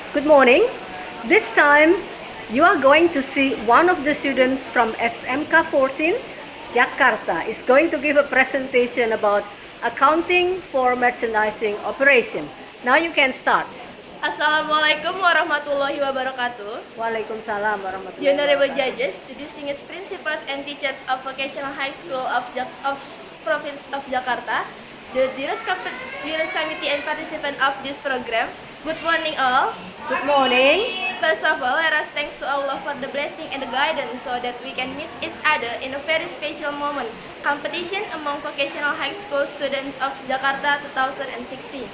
Good morning. This time you are going to see one of the students from SMK 14, Jakarta, is going to give a presentation about accounting for merchandising operation. Now you can start. Assalamualaikum warahmatullahi wabarakatuh. Waalaikumsalam The warahmatullahi Honorable wabarakatuh. Judges, the distinguished principals and teachers of Vocational High School of Province of Jakarta, the dearest committee and participant of this program, good morning all. Good morning. First of all, let us thanks to Allah for the blessing and the guidance so that we can meet each other in a very special moment, competition among vocational high school students of Jakarta 2016.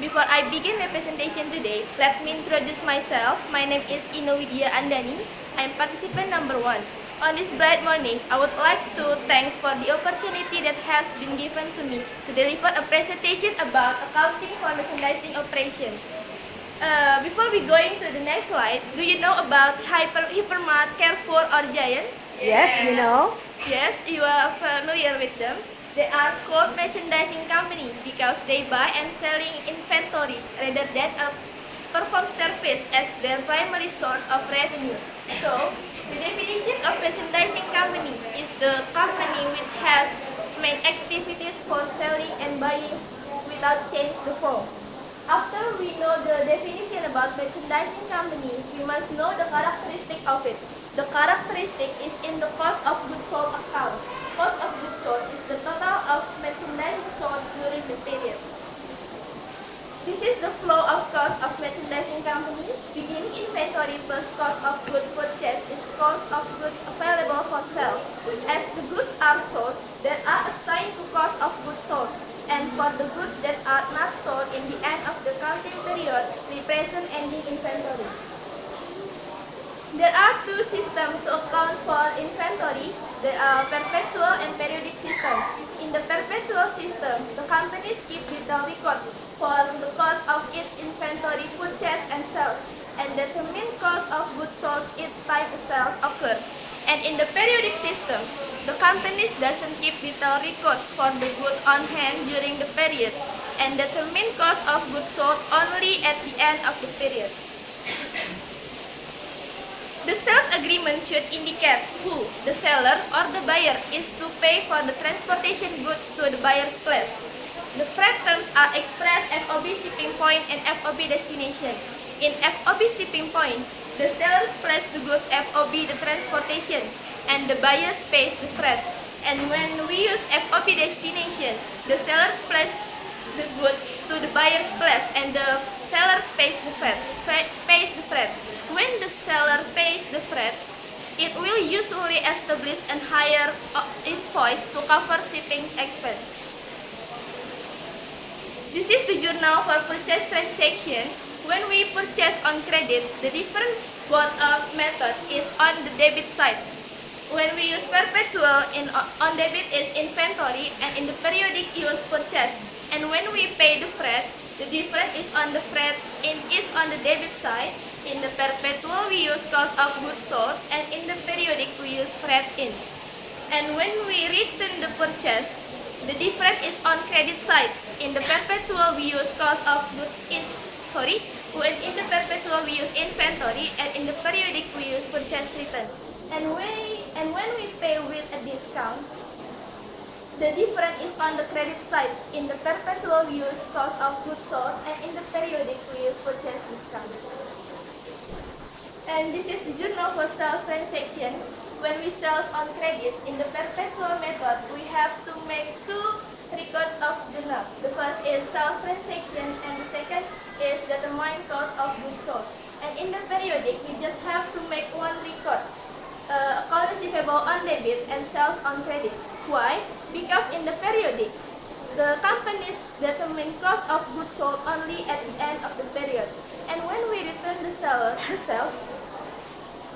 Before I begin my presentation today, let me introduce myself. My name is Inowidia Andani. I am participant number 1. On this bright morning, I would like to thanks for the opportunity that has been given to me to deliver a presentation about accounting for merchandising operation. Before we going to the next slide, do you know about Hypermart, Carrefour, or Giant? Yes, we know. Yes, you are familiar with them. They are called merchandising company because they buy and selling inventory rather than a perform service as their primary source of revenue. So, the definition of merchandising company is the company which has main activities for selling and buying without change the form. After we know the definition about merchandising company, we must know the characteristic of it. The characteristic is in the cost of goods sold account. Cost of goods sold is the total of merchandise sold during the period. This is the flow of cost of merchandising company. Beginning inventory plus cost of goods purchased is cost of goods available for sale. As the goods are sold, they are assigned to cost of goods sold. And for the goods that are not sold in the end of the counting period, we present ending inventory. There are two systems to account for inventory. There are perpetual and periodic system. In the perpetual system, the companies keep detailed records for the cost of its inventory purchase and sales, and determine cost of goods sold each time the sales occurs. And in the periodic system, the companies doesn't keep detailed records for the goods on hand during the period, and determine cost of goods sold only at the end of the period. The sales agreement should indicate who, the seller or the buyer, is to pay for the transportation goods to the buyer's place. The freight terms are expressed FOB shipping point and FOB destination. In FOB shipping point, the seller place the goods FOB the transportation and the buyer pays the freight. And when we use FOB destination, the seller place the goods to the buyer's place and the seller pays the freight. When the seller pays the freight, it will usually establish a higher invoice to cover shipping expense. This is the journal for purchase transaction. When we purchase on credit, the different both of method is on the debit side. When we use perpetual on debit is inventory and in the periodic use purchase. And when we pay the freight, the difference is on the freight is on the debit side. In the perpetual we use cost of goods sold and in the periodic we use freight in. And when we return the purchase, the difference is on credit side. In the perpetual we use cost of goods when in the perpetual we use inventory and in the periodic we use purchase return. And when we pay with a discount, the difference is on the credit side. In the perpetual we use cost of goods sold and in the periodic we use purchase discount. And this is the journal for sales transaction. When we sell on credit, in the perpetual method, we have to make two records of journal. The first is sales transaction and the second is determine cost of goods sold. And in the periodic, we just have to make one record. Account receivable on debit and sales on credit. Why? Because in the periodic, the companies determine cost of goods sold only at the end of the period. And when we return the sales,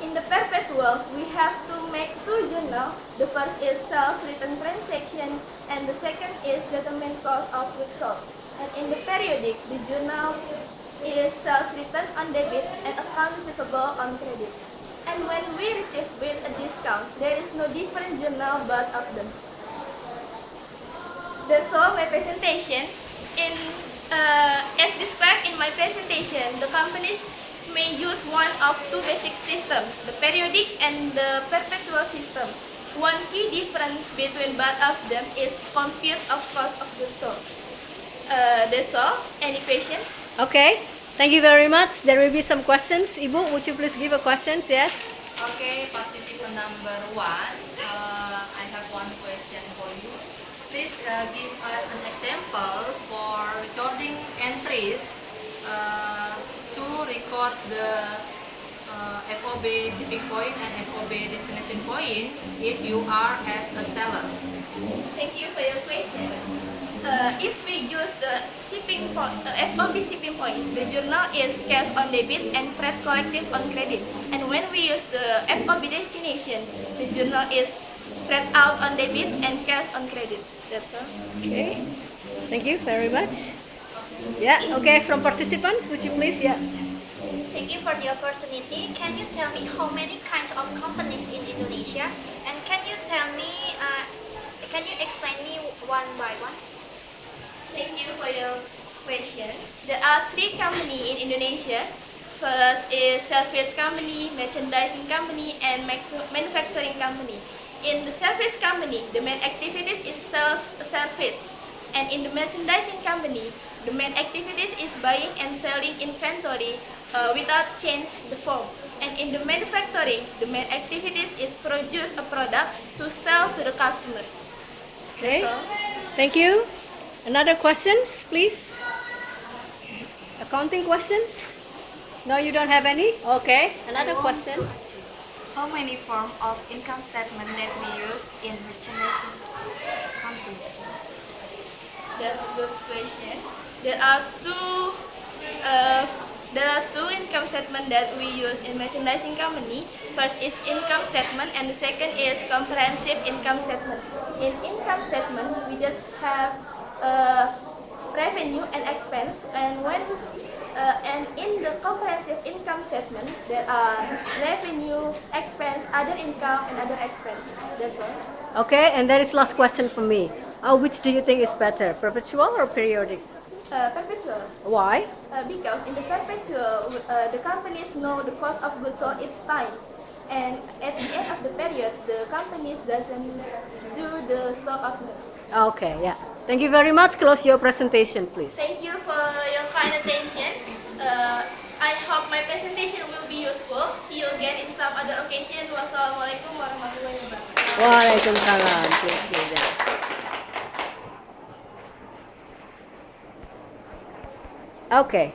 in the perpetual, we have to make two journals. The first is sales return transaction and the second is determine cost of goods sold. And in the periodic, the journal is sales return on debit and account receivable on credit. And when we receive with a discount, there is no different journal both of them. That's all my presentation. As described in my presentation, the companies may use one of two basic systems, the periodic and the perpetual system. One key difference between both of them is compute of cost of goods sold. That's all. Any question? Okay, thank you very much. There will be some questions. Ibu, would you please give a questions? Yes. Okay, participant number 1, I have one question for you. Please give us an example for recording entries to record the FOB shipping point and FOB destination point if you are as a seller. Thank you for your question. If we use the FOB shipping point, the journal is cash on debit and freight collected on credit. And when we use the FOB destination, the journal is freight out on debit and cash on credit. That's all. Okay, thank you very much. Yeah, okay, from participants, would you please? Yeah. Thank you for the opportunity. Can you tell me how many kinds of companies in Indonesia? And can you explain me one by one? Thank you for your question. There are three companies in Indonesia. First is service company, merchandising company, and manufacturing company. In the service company, the main activities is sales service. And in the merchandising company, the main activities is buying and selling inventory without change the form. And in the manufacturing, the main activities is produce a product to sell to the customer. Okay, That's all. thank you. Another questions, please? Accounting questions? No, you don't have any? Okay, another question. How many forms of income statement that we use in merchandising company? That's a good question. There are two. There are two income statement that we use in merchandising company. First is income statement, and the second is comprehensive income statement. In income statement, we just have revenue and expense, and in the comprehensive income statement, there are revenue, expense, other income, and other expense. That's all. Okay, and that is last question for me. Which do you think is better, perpetual or periodic? Perpetual. Why? Because in the perpetual, the companies know the cost of goods sold each time, and at the end of the period, the companies doesn't do the stock of them. Okay, yeah. Thank you very much. Close your presentation, please. Thank you for your kind attention. I hope my presentation will be useful. See you again in some other occasion. Wassalamualaikum warahmatullahi wabarakatuh. Waalaikumsalam. Please do that. Okay.